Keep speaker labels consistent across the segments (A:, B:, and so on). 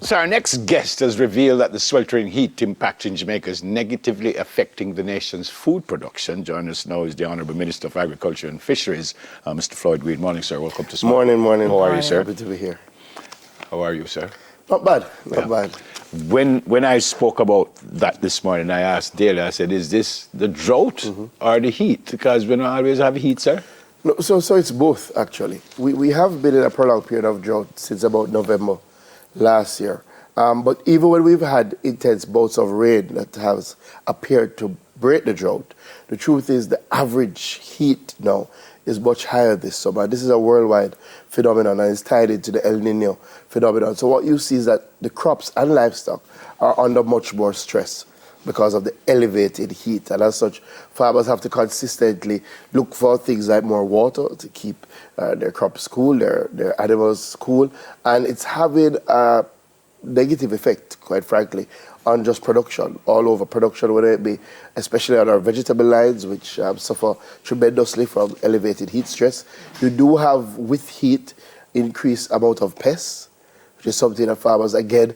A: So our next guest has revealed that the sweltering heat impact in Jamaica is negatively affecting the nation's food production. Joining us now is the Honourable Minister of Agriculture and Fisheries, Mr. Floyd Green. Morning, sir. Welcome to Smart.
B: Morning.
A: How are you, sir?
B: Happy to be here.
A: How are you, sir?
B: Not bad.
A: When I spoke about that this morning, I asked Dale, I said, is this the drought or the heat? Because we don't always have heat, sir.
B: No, so it's both, actually. We have been in a prolonged period of drought since about November last year. But even when we've had intense bouts of rain that has appeared to break the drought, the truth is the average heat now is much higher this summer. This is a worldwide phenomenon and it's tied into the El Nino phenomenon. So what you see is that the crops and livestock are under much more stress because of the elevated heat. And as such, farmers have to consistently look for things like more water to keep their crops cool, their animals cool. And it's having a negative effect, quite frankly, on just production, all over production, whether it be especially on our vegetable lines, which suffer tremendously from elevated heat stress. You do have, with heat, increased amount of pests, which is something that farmers, again,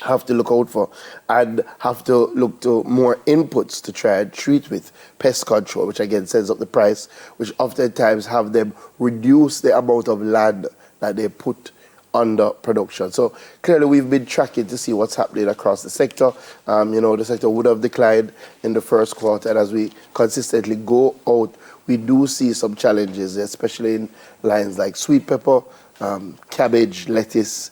B: have to look out for and have to look to more inputs to try and treat with pest control, which again sends up the price, which oftentimes have them reduce the amount of land that they put under production. So clearly we've been tracking to see what's happening across the sector. The sector would have declined in the first quarter, and as we consistently go out, we do see some challenges, especially in lines like sweet pepper, cabbage, lettuce,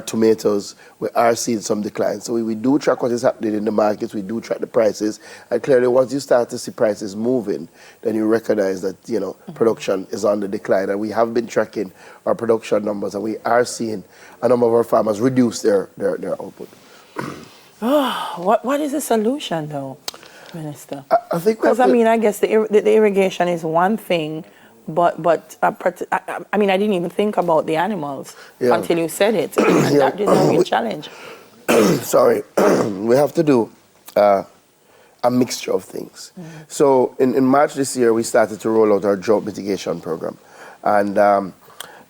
B: tomatoes, we are seeing some decline. So we do track what is happening in the markets, we do track the prices, and clearly once you start to see prices moving, then you recognize that, production is on the decline. And we have been tracking our production numbers, and we are seeing a number of our farmers reduce their output.
C: What is the solution, though, Minister?
B: I think
C: because I guess the irrigation is one thing, but I didn't even think about the animals until you said it, and that is a real challenge.
B: Sorry, we have to do a mixture of things. So in March this year, we started to roll out our drought mitigation program, and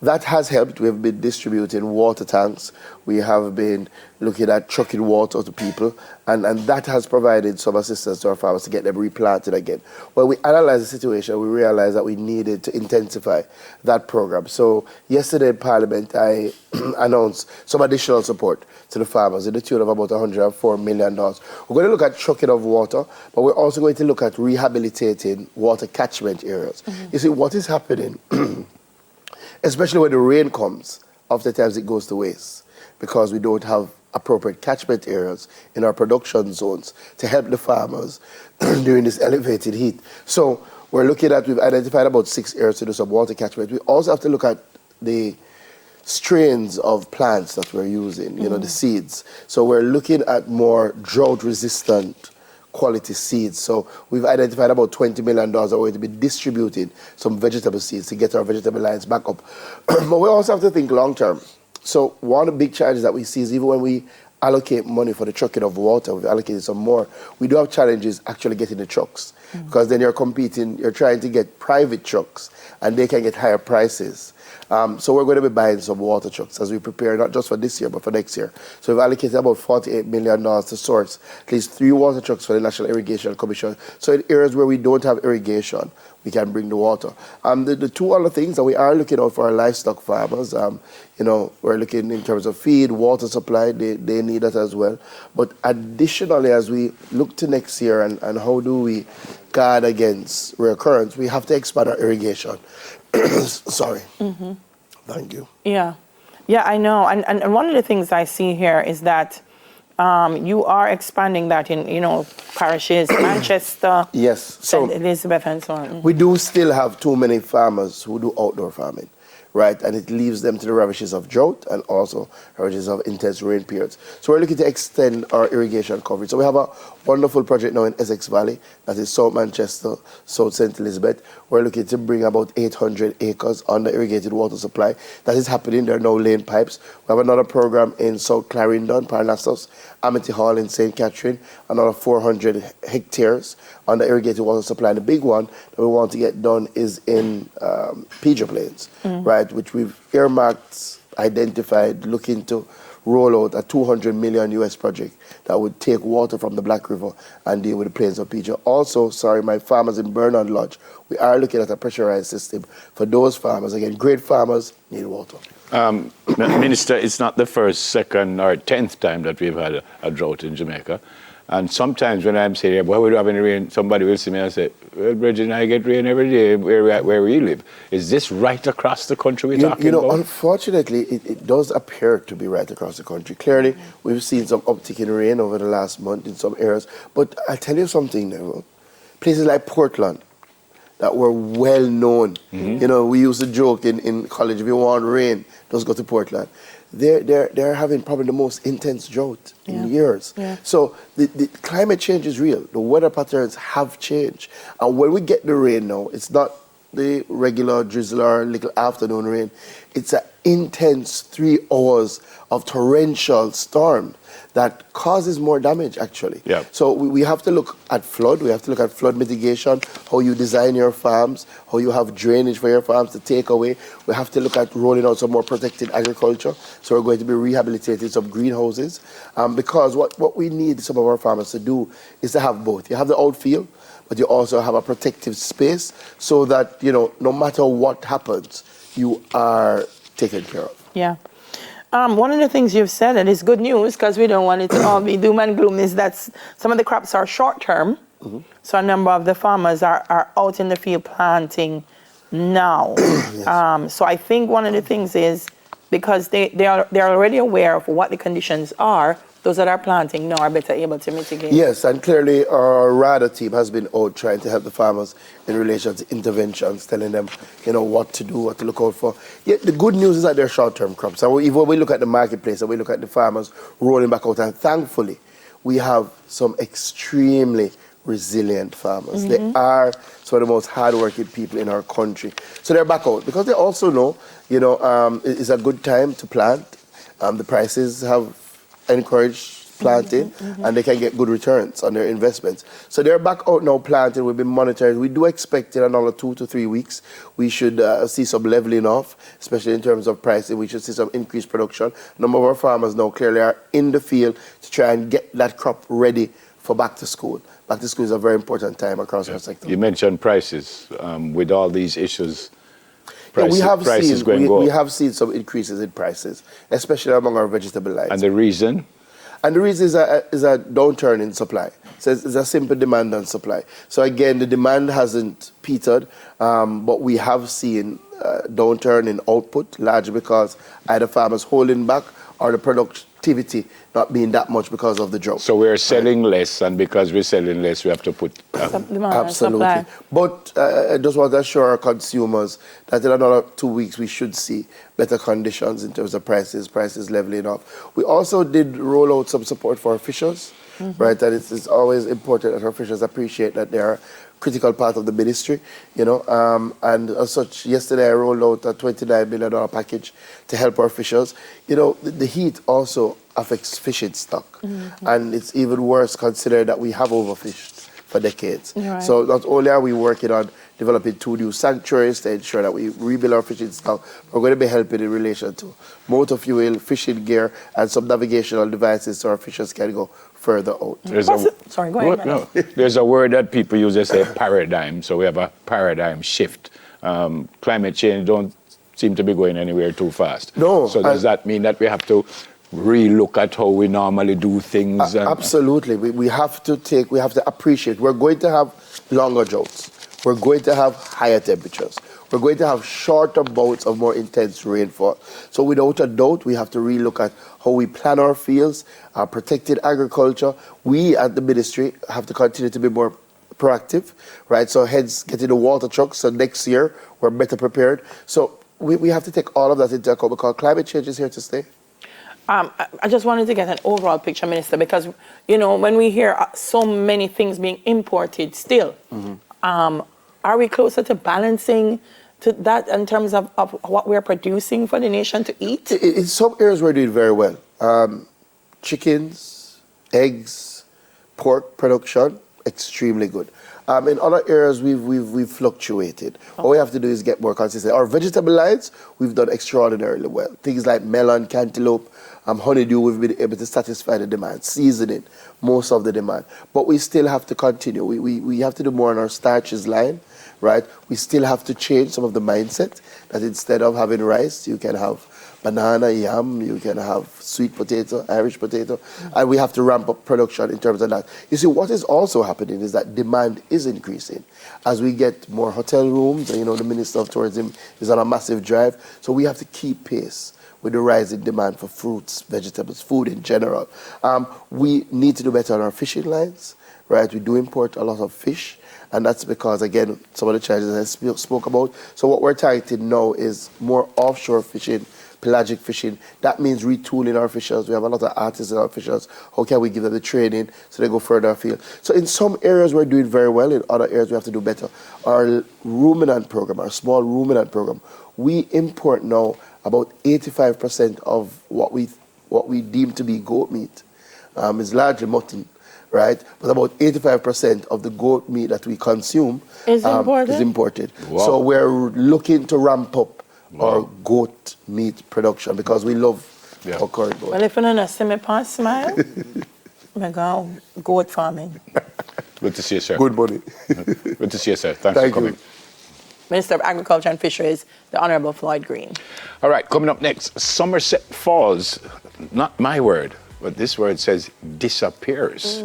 B: that has helped. We have been distributing water tanks. We have been looking at trucking water to people, and that has provided some assistance to our farmers to get them replanted again. When we analyzed the situation, we realized that we needed to intensify that program. So yesterday in Parliament, I announced some additional support to the farmers in the tune of about $104 million. We're going to look at trucking of water, but we're also going to look at rehabilitating water catchment areas. You see, what is happening especially when the rain comes, oftentimes it goes to waste because we don't have appropriate catchment areas in our production zones to help the farmers during this elevated heat. So we've identified about 6 areas to do some water catchment. We also have to look at the strains of plants that we're using, the seeds. So we're looking at more drought-resistant quality seeds. So we've identified about $20 million that we're going to be distributing some vegetable seeds to get our vegetable lines back up. But we also have to think long term. So one of the big challenges that we see is even when we allocate money for the trucking of water, we've allocated some more, we do have challenges actually getting the trucks because then you're trying to get private trucks and they can get higher prices. So we're going to be buying some water trucks as we prepare, not just for this year, but for next year. So we've allocated about $48 million to source at least 3 water trucks for the National Irrigation Commission. So in areas where we don't have irrigation, we can bring the water. The 2 other things that we are looking out for our livestock farmers, we're looking in terms of feed, water supply, they need that as well. But additionally, as we look to next year and how do we guard against recurrence, we have to expand our irrigation. Sorry. Thank you.
C: Yeah, I know. And one of the things I see here is that you are expanding that in, parishes, Manchester,
B: yes, so
C: St. Elizabeth, and so on.
B: We do still have too many farmers who do outdoor farming, right? And it leaves them to the ravages of drought and also ravages of intense rain periods. So we're looking to extend our irrigation coverage. So we have a wonderful project now in Essex Valley, that is South Manchester, South St. Elizabeth. We're looking to bring about 800 acres under irrigated water supply. That is happening. There are now lane pipes. We have another program in South Clarendon, Parnassus, Amity Hall in St. Catherine, another 400 hectares under irrigated water supply. And the big one that we want to get done is in Pedro Plains, right, which we've earmarked identified looking to roll out a $200 million US project that would take water from the Black River and deal with the plains of PJ. Also, my farmers in Bernard Lodge, we are looking at a pressurized system for those farmers. Again, great farmers need water.
A: Minister, it's not the first, second, or 10th time that we've had a drought in Jamaica. And sometimes when I'm saying, why would we have any rain, somebody will see me and say, well, Bridget, I get rain every day where we live. Is this right across the country we're talking about?
B: Unfortunately, it does appear to be right across the country. Clearly, we've seen some uptick in rain over the last month in some areas. But I'll tell you something, Neville. Places like Portland, that were well known. You know, we used to joke in college, if you want rain, just go to Portland. They're having probably the most intense drought in years. So the climate change is real. The weather patterns have changed. And when we get the rain now, it's not the regular drizzle or little afternoon rain. It's an intense 3 hours of torrential storm that causes more damage, actually. So we have to look at flood. We have to look at flood mitigation, how you design your farms, how you have drainage for your farms to take away. We have to look at rolling out some more protected agriculture. So we're going to be rehabilitating some greenhouses. Because what we need some of our farmers to do is to have both. You have the outfield, but you also have a protective space so that, you know, no matter what happens, you are taken care of.
C: One of the things you've said, and it's good news because we don't want it to all be doom and gloom, is that some of the crops are short term. So a number of the farmers are out in the field planting now. So I think one of the things is because they're already aware of what the conditions are, those that are planting now are better able to mitigate.
B: Yes, and clearly our RADA team has been out trying to help the farmers in relation to interventions, telling them, you know, what to do, what to look out for. Yet the good news is that they're short-term crops. And when we look at the marketplace and we look at the farmers rolling back out, and thankfully, we have some extremely resilient farmers. They are some of the most hardworking people in our country. So they're back out because they also know, you know, it's a good time to plant. The prices have encouraged planting and they can get good returns on their investments. So they're back out now planting. We've been monitoring. We do expect in another 2 to 3 weeks we should see some leveling off, especially in terms of pricing. We should see some increased production. A number of our farmers now clearly are in the field to try and get that crop ready for back to school. Back to school is a very important time across our sector.
A: You mentioned prices. With all these issues,
B: we have seen some increases in prices, especially among our vegetable lines.
A: And the reason?
B: And the reason is a downturn in supply. So it's a simple demand and supply. So again, the demand hasn't petered, but we have seen a downturn in output, largely because either farmers holding back or the productivity not being that much because of the drought.
A: So we're selling less, and because we're selling less, we have to put...
B: Absolutely. But I just want to assure our consumers that in another 2 weeks, we should see better conditions in terms of prices leveling off. We also did roll out some support for our fishers, right? And it's always important that our fishers appreciate that they are critical part of the ministry, you know, and as such, yesterday I rolled out a $29 million package to help our fishers. You know, the heat also affects fishing stock, and it's even worse considering that we have overfished for decades. So not only are we working on developing 2 new sanctuaries to ensure that we rebuild our fishing stock, we're going to be helping in relation to motor fuel, fishing gear, and some navigational devices so our fishers can go further out.
C: Sorry, go ahead.
A: No, there's a word that people use, they say paradigm. So we have a paradigm shift. Climate change don't seem to be going anywhere too fast.
B: No.
A: So does that mean that we have to re-look at how we normally do things?
B: Absolutely. We have to appreciate. We're going to have longer droughts. We're going to have higher temperatures. We're going to have shorter bouts of more intense rainfall. So without a doubt, we have to re-look at how we plan our fields, our protected agriculture. We at the ministry have to continue to be more proactive, right? So hence getting the water trucks, so next year we're better prepared. So we have to take all of that into account because climate change is here to stay.
C: I just wanted to get an overall picture, Minister, because, you know, when we hear so many things being imported still, are we closer to balancing to that in terms of what we're producing for the nation to eat?
B: In some areas we're doing very well. Chickens, eggs, pork production, extremely good. In other areas, we've fluctuated. All we have to do is get more consistent. Our vegetable lines, we've done extraordinarily well. Things like melon, cantaloupe, honeydew, we've been able to satisfy the demand. Seasoning, most of the demand. But we still have to continue. We have to do more on our starches line, right? We still have to change some of the mindset that instead of having rice, you can have banana, yam, you can have sweet potato, Irish potato, and we have to ramp up production in terms of that. You see, what is also happening is that demand is increasing. As we get more hotel rooms, and the Minister of Tourism is on a massive drive, so we have to keep pace with the rising demand for fruits, vegetables, food in general. We need to do better on our fishing lines, right? We do import a lot of fish, and that's because, again, some of the challenges I spoke about. So what we're targeting now is more offshore fishing, pelagic fishing. That means retooling our fishers. We have a lot of artists in our fishers. How can we give them the training so they go further afield? So in some areas we're doing very well. In other areas we have to do better. Our ruminant program, our small ruminant program, we import now about 85% of what we deem to be goat meat. It's largely mutton, right? But about 85% of the goat meat that we consume
C: is
B: imported.
A: Wow.
B: So we're looking to ramp up our goat meat production because we love our current goat.
C: Well, if you don't see me pass smile, I go goat farming.
A: Good to see you, sir.
B: Good money.
A: Good to see you, sir. Thanks for coming.
C: Minister of Agriculture and Fisheries, the Honourable Floyd Green.
A: All right, coming up next, Somerset Falls, not my word, but this word says disappears.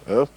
A: Oh,